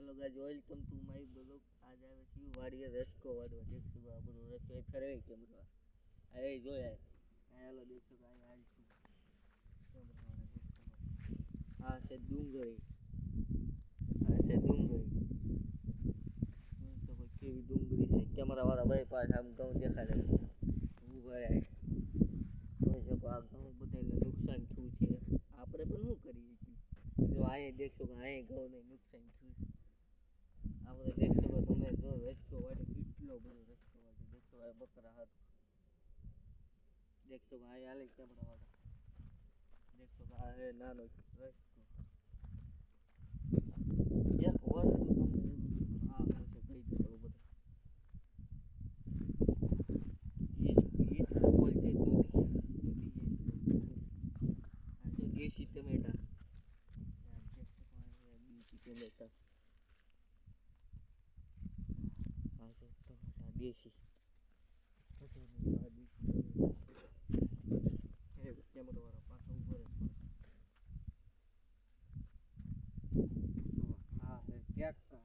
Hello guys welcome to my blog. आज આવે છે વાડીએ રસકો વાડવા દેખશું આ બધું રસ્તો એ ફેરવે કેમ અરે જોયા હેલો દેખશો ગાય આજ છું આ છે ડુંગળી તો કોઈ કેવી ડુંગળી છે કેમેરા વાળા ભાઈ પાસે આમ ઘઉં દેખાડે ઉભા રહે જોઈ શકો આ ઘઉં બધાને નુકસાન થયું છે આપણે પણ શું કરીએ જો અહીંયા દેખશો કે અહીંયા ઘઉંને નુકસાન થયું છે આપણે દેખશો કે તમે જો રસ્તો વાટે કેટલો બધો રસ્તો વાટે દેખશો આ બકરા હાથ દેખશો કે અહીંયા હાલે કેમેરા વાળા દેખશો કે આ હે નાનો રસ્તો એક વસ્તુ તમને આ હશે કહી દો બધા इसको बोलते देसी टमाटर देसी टमाटर वाला पास ऊपर हाँ है क्या का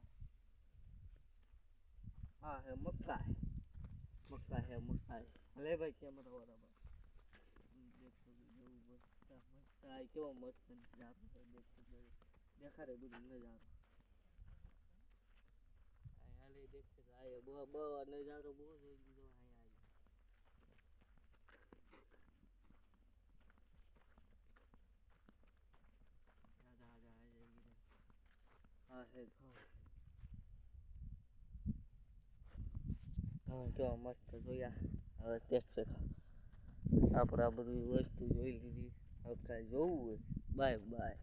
हाँ है मक्का है अरे भाई कैमरा वाला देखो जो मस्ता है क्यों मस्त नजारा है देखो देखा रे बुझ नजारा आले देख से आए ब नजारो बहुत है जो है आई आजा हां है हाँ કેવા મસ્ત જોયા હવે દેખશે આપણે આ બધી વસ્તુ જોઈ લીધી હવે કાંઈ જોવું હોય બાય બાય।